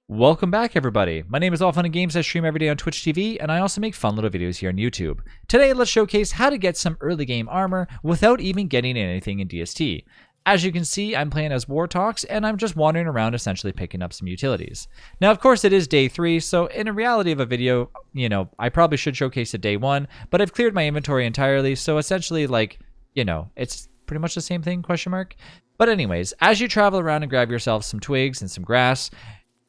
Welcome back, everybody. My name is All Fun and Games. I stream every day on Twitch TV, and I also make fun little videos here on YouTube. Today, let's showcase how to get some early game armor without even getting anything in DST. As you can see, I'm playing as Wartalks, and I'm just wandering around essentially picking up some utilities. Now, of course, it is day 3, so in a reality of a video, I probably should showcase it day 1, but I've cleared my inventory entirely, so essentially, it's pretty much the same thing, question mark. But anyways, as you travel around and grab yourself some twigs and some grass,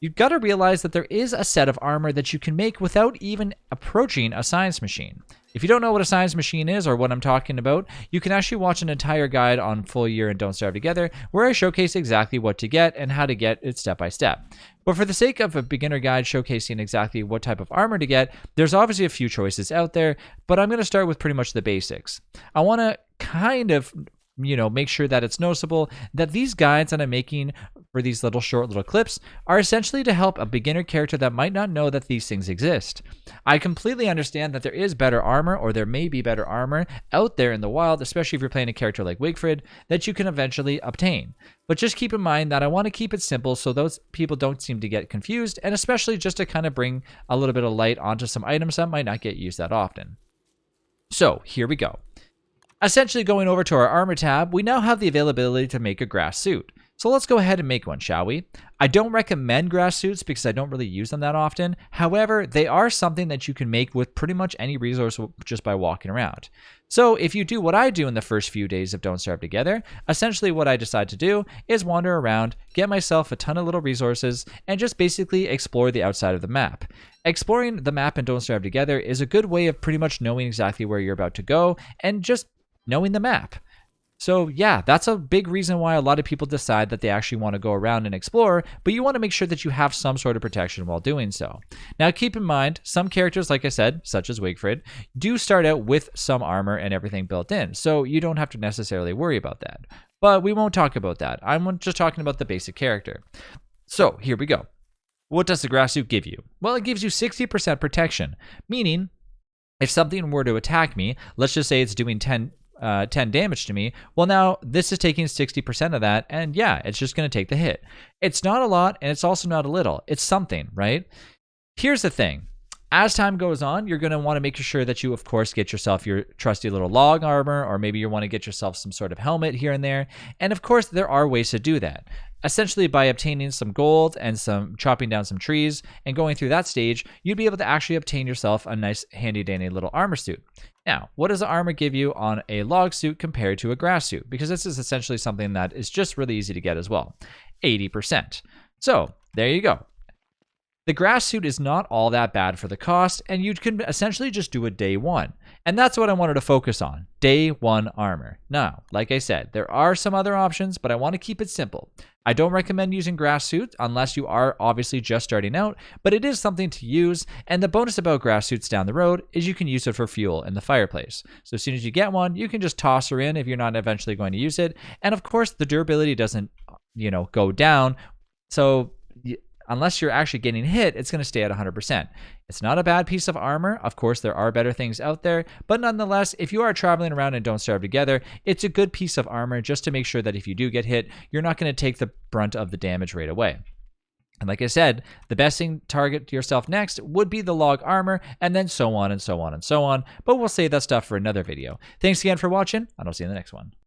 you've got to realize that there is a set of armor that you can make without even approaching a science machine. If you don't know what a science machine is or what I'm talking about, you can actually watch an entire guide on Full Year and Don't Starve Together where I showcase exactly what to get and how to get it step by step. But for the sake of a beginner guide showcasing exactly what type of armor to get, there's obviously a few choices out there, but I'm going to start with pretty much the basics. I want to kind of make sure that it's noticeable that these guides that I'm making for these short little clips are essentially to help a beginner character that might not know that these things exist. I completely understand that there is better armor, or there may be better armor out there in the wild, especially if you're playing a character like Wigfrid, that you can eventually obtain. But just keep in mind that I want to keep it simple so those people don't seem to get confused, and especially just to kind of bring a little bit of light onto some items that might not get used that often. So here we go. Essentially, going over to our armor tab, we now have the availability to make a grass suit. So let's go ahead and make one, shall we? I don't recommend grass suits because I don't really use them that often. However, they are something that you can make with pretty much any resource just by walking around. So if you do what I do in the first few days of Don't Starve Together, essentially what I decide to do is wander around, get myself a ton of little resources, and just basically explore the outside of the map. Exploring the map in Don't Starve Together is a good way of pretty much knowing exactly where you're about to go and just knowing the map. So yeah, that's a big reason why a lot of people decide that they actually want to go around and explore, but you want to make sure that you have some sort of protection while doing so. Now keep in mind, some characters, like I said, such as Wigfrid, do start out with some armor and everything built in, so you don't have to necessarily worry about that. But we won't talk about that. I'm just talking about the basic character. So here we go. What does the grass suit give you? Well, it gives you 60% protection, meaning if something were to attack me, let's just say it's doing 10 damage to me, well, now this is taking 60% of that, and yeah, it's just going to take the hit. It's not a lot, and it's also not a little. It's something, right? Here's the thing. As time goes on, you're going to want to make sure that you, of course, get yourself your trusty little log armor, or maybe you want to get yourself some sort of helmet here and there. And of course, there are ways to do that. Essentially, by obtaining some gold and chopping down some trees and going through that stage, you'd be able to actually obtain yourself a nice handy dandy little armor suit. Now, what does the armor give you on a log suit compared to a grass suit? Because this is essentially something that is just really easy to get as well. 80%. So there you go. The grass suit is not all that bad for the cost, and you can essentially just do it day 1. And that's what I wanted to focus on, day 1 armor. Now, like I said, there are some other options, but I want to keep it simple. I don't recommend using grass suit unless you are obviously just starting out, but it is something to use, and the bonus about grass suits down the road is you can use it for fuel in the fireplace. So as soon as you get one, you can just toss her in if you're not eventually going to use it, and of course the durability doesn't, go down, so unless you're actually getting hit, it's going to stay at 100%. It's not a bad piece of armor. Of course, there are better things out there, but nonetheless, if you are traveling around and Don't Starve Together, it's a good piece of armor just to make sure that if you do get hit, you're not going to take the brunt of the damage right away. And like I said, the best thing to target yourself next would be the log armor, and then so on and so on and so on, but we'll save that stuff for another video. Thanks again for watching, and I'll see you in the next one.